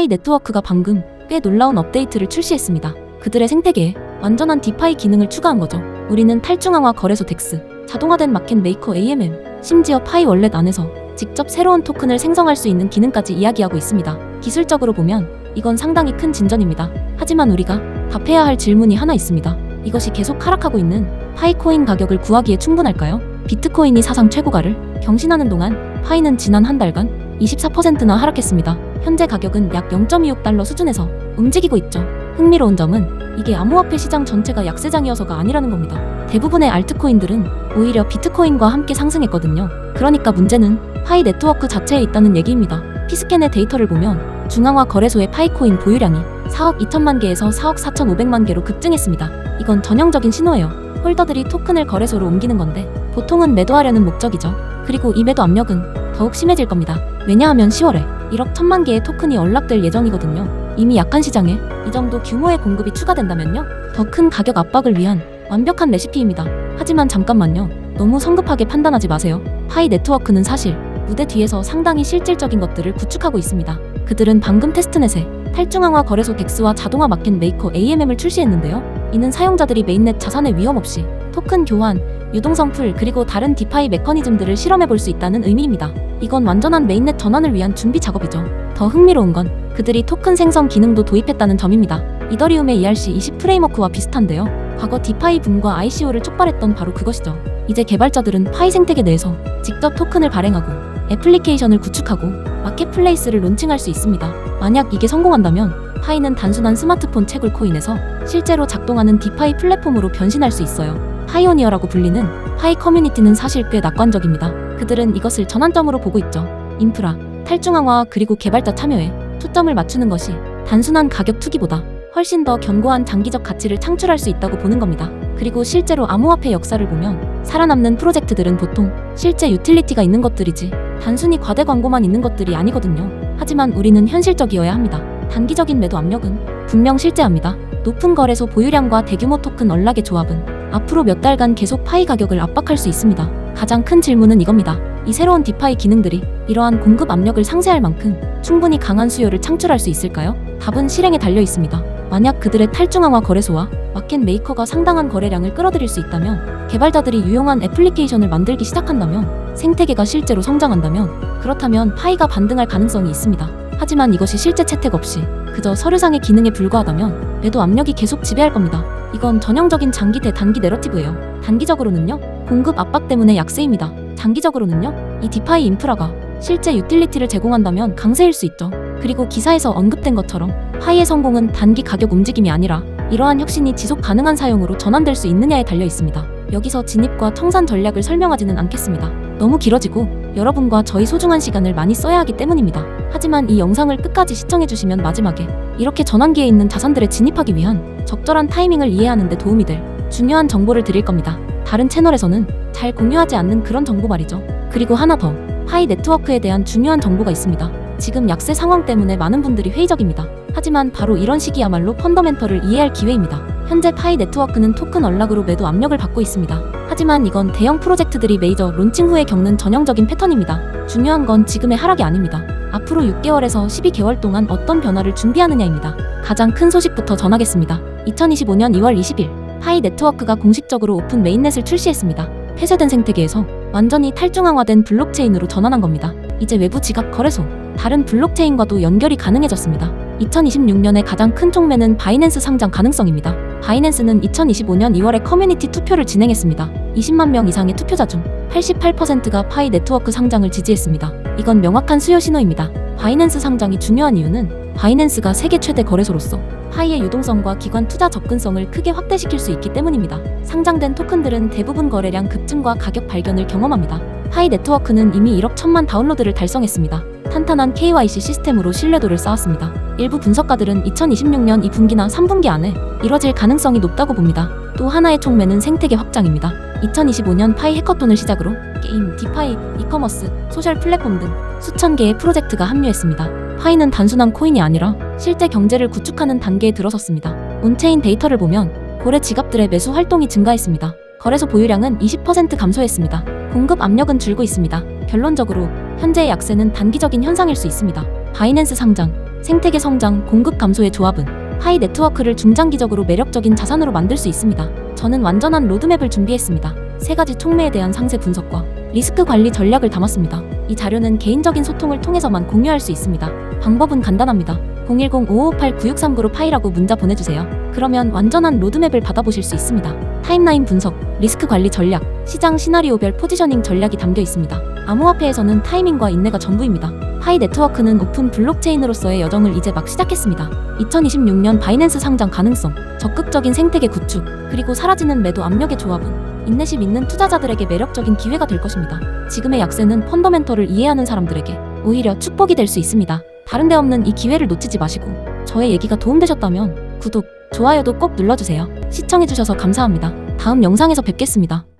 파이 네트워크가 방금 꽤 놀라운 업데이트를 출시했습니다. 그들의 생태계에 완전한 디파이 기능을 추가한 거죠. 우리는 탈중앙화 거래소 덱스, 자동화된 마켓 메이커 AMM, 심지어 파이 월렛 안에서 직접 새로운 토큰을 생성할 수 있는 기능까지 이야기하고 있습니다. 기술적으로 보면 이건 상당히 큰 진전입니다. 하지만 우리가 답해야 할 질문이 하나 있습니다. 이것이 계속 하락하고 있는 파이코인 가격을 구하기에 충분할까요? 비트코인이 사상 최고가를 경신하는 동안 파이는 지난 한 달간 24%나 하락했습니다. 현재 가격은 약 0.26달러 수준에서 움직이고 있죠. 흥미로운 점은 이게 암호화폐 시장 전체가 약세장이어서가 아니라는 겁니다. 대부분의 알트코인들은 오히려 비트코인과 함께 상승했거든요. 그러니까 문제는 파이 네트워크 자체에 있다는 얘기입니다. 피스캔의 데이터를 보면 중앙화 거래소의 파이코인 보유량이 4억 2천만 개에서 4억 4,500만 개로 급증했습니다. 이건 전형적인 신호예요. 홀더들이 토큰을 거래소로 옮기는 건데 보통은 매도하려는 목적이죠. 그리고 이 매도 압력은 더욱 심해질 겁니다. 왜냐하면 10월에 1억 1천만 개의 토큰이 언락될 예정이거든요. 이미 약한 시장에 이 정도 규모의 공급이 추가된다면요, 더 큰 가격 압박을 위한 완벽한 레시피입니다. 하지만 잠깐만요. 너무 성급하게 판단하지 마세요. 파이 네트워크는 사실 무대 뒤에서 상당히 실질적인 것들을 구축하고 있습니다. 그들은 방금 테스트넷에 탈중앙화 거래소 덱스와 자동화 마켓 메이커 AMM을 출시했는데요. 이는 사용자들이 메인넷 자산의 위험 없이 토큰 교환, 유동성 풀, 그리고 다른 디파이 메커니즘들을 실험해 볼 수 있다는 의미입니다. 이건 완전한 메인넷 전환을 위한 준비 작업이죠. 더 흥미로운 건 그들이 토큰 생성 기능도 도입했다는 점입니다. 이더리움의 ERC20 프레임워크와 비슷한데요. 과거 디파이 붐과 ICO를 촉발했던 바로 그것이죠. 이제 개발자들은 파이 생태계 내에서 직접 토큰을 발행하고 애플리케이션을 구축하고 마켓플레이스를 론칭할 수 있습니다. 만약 이게 성공한다면 파이는 단순한 스마트폰 채굴 코인에서 실제로 작동하는 디파이 플랫폼으로 변신할 수 있어요. 파이오니어라고 불리는 파이 커뮤니티는 사실 꽤 낙관적입니다. 그들은 이것을 전환점으로 보고 있죠. 인프라, 탈중앙화, 그리고 개발자 참여에 초점을 맞추는 것이 단순한 가격 투기보다 훨씬 더 견고한 장기적 가치를 창출할 수 있다고 보는 겁니다. 그리고 실제로 암호화폐 역사를 보면 살아남는 프로젝트들은 보통 실제 유틸리티가 있는 것들이지 단순히 과대 광고만 있는 것들이 아니거든요. 하지만 우리는 현실적이어야 합니다. 단기적인 매도 압력은 분명 실제합니다. 높은 거래소 보유량과 대규모 토큰 언락의 조합은 앞으로 몇 달간 계속 파이 가격을 압박할 수 있습니다. 가장 큰 질문은 이겁니다. 이 새로운 디파이 기능들이 이러한 공급 압력을 상쇄할 만큼 충분히 강한 수요를 창출할 수 있을까요? 답은 실행에 달려 있습니다. 만약 그들의 탈중앙화 거래소와 마켓 메이커가 상당한 거래량을 끌어들일 수 있다면, 개발자들이 유용한 애플리케이션을 만들기 시작한다면, 생태계가 실제로 성장한다면, 그렇다면 파이가 반등할 가능성이 있습니다. 하지만 이것이 실제 채택 없이 그저 서류상의 기능에 불과하다면 매도 압력이 계속 지배할 겁니다. 이건 전형적인 장기 대 단기 내러티브예요. 단기적으로는요, 공급 압박 때문에 약세입니다. 장기적으로는요, 이 디파이 인프라가 실제 유틸리티를 제공한다면 강세일 수 있죠. 그리고 기사에서 언급된 것처럼 파이의 성공은 단기 가격 움직임이 아니라 이러한 혁신이 지속 가능한 사용으로 전환될 수 있느냐에 달려 있습니다. 여기서 진입과 청산 전략을 설명하지는 않겠습니다. 너무 길어지고 여러분과 저희 소중한 시간을 많이 써야 하기 때문입니다. 하지만 이 영상을 끝까지 시청해주시면 마지막에 이렇게 전환기에 있는 자산들에 진입하기 위한 적절한 타이밍을 이해하는 데 도움이 될 중요한 정보를 드릴 겁니다. 다른 채널에서는 잘 공유하지 않는 그런 정보 말이죠. 그리고 하나 더, 파이 네트워크에 대한 중요한 정보가 있습니다. 지금 약세 상황 때문에 많은 분들이 회의적입니다. 하지만 바로 이런 시기야말로 펀더멘털을 이해할 기회입니다. 현재 파이 네트워크는 토큰 언락으로 매도 압력을 받고 있습니다. 하지만 이건 대형 프로젝트들이 메이저 론칭 후에 겪는 전형적인 패턴입니다. 중요한 건 지금의 하락이 아닙니다. 앞으로 6개월에서 12개월 동안 어떤 변화를 준비하느냐입니다. 가장 큰 소식부터 전하겠습니다. 2025년 2월 20일 파이 네트워크가 공식적으로 오픈 메인넷을 출시했습니다. 폐쇄된 생태계에서 완전히 탈중앙화된 블록체인으로 전환한 겁니다. 이제 외부 지갑 거래소, 다른 블록체인과도 연결이 가능해졌습니다. 2026년의 가장 큰 촉매는 바이낸스 상장 가능성입니다. 바이낸스는 2025년 2월에 커뮤니티 투표를 진행했습니다. 20만 명 이상의 투표자 중 88%가 파이 네트워크 상장을 지지했습니다. 이건 명확한 수요 신호입니다. 바이낸스 상장이 중요한 이유는 바이낸스가 세계 최대 거래소로서 파이의 유동성과 기관 투자 접근성을 크게 확대시킬 수 있기 때문입니다. 상장된 토큰들은 대부분 거래량 급증과 가격 발견을 경험합니다. 파이 네트워크는 이미 1억 1천만 다운로드를 달성했습니다. 탄탄한 KYC 시스템으로 신뢰도를 쌓았습니다. 일부 분석가들은 2026년 2분기나 3분기 안에 이뤄질 가능성이 높다고 봅니다. 또 하나의 촉매는 생태계 확장입니다. 2025년 파이 해커톤을 시작으로 게임, 디파이, 이커머스, 소셜 플랫폼 등 수천 개의 프로젝트가 합류했습니다. 파이는 단순한 코인이 아니라 실제 경제를 구축하는 단계에 들어섰습니다. 온체인 데이터를 보면 고래 지갑들의 매수 활동이 증가했습니다. 거래소 보유량은 20% 감소했습니다. 공급 압력은 줄고 있습니다. 결론적으로 현재의 약세는 단기적인 현상일 수 있습니다. 바이낸스 상장, 생태계 성장, 공급 감소의 조합은 파이 네트워크를 중장기적으로 매력적인 자산으로 만들 수 있습니다. 저는 완전한 로드맵을 준비했습니다. 3가지 촉매에 대한 상세 분석과 리스크 관리 전략을 담았습니다. 이 자료는 개인적인 소통을 통해서만 공유할 수 있습니다. 방법은 간단합니다. 010-5558-9639로 파이라고 문자 보내주세요. 그러면 완전한 로드맵을 받아보실 수 있습니다. 타임라인 분석, 리스크 관리 전략, 시장 시나리오별 포지셔닝 전략이 담겨 있습니다. 암호화폐에서는 타이밍과 인내가 전부입니다. 파이 네트워크는 오픈 블록체인으로서의 여정을 이제 막 시작했습니다. 2026년 바이낸스 상장 가능성, 적극적인 생태계 구축, 그리고 사라지는 매도 압력의 조합은 인내심 있는 투자자들에게 매력적인 기회가 될 것입니다. 지금의 약세는 펀더멘털을 이해하는 사람들에게 오히려 축복이 될 수 있습니다. 다른 데 없는 이 기회를 놓치지 마시고 저의 얘기가 도움되셨다면 구독, 좋아요도 꼭 눌러주세요. 시청해주셔서 감사합니다. 다음 영상에서 뵙겠습니다.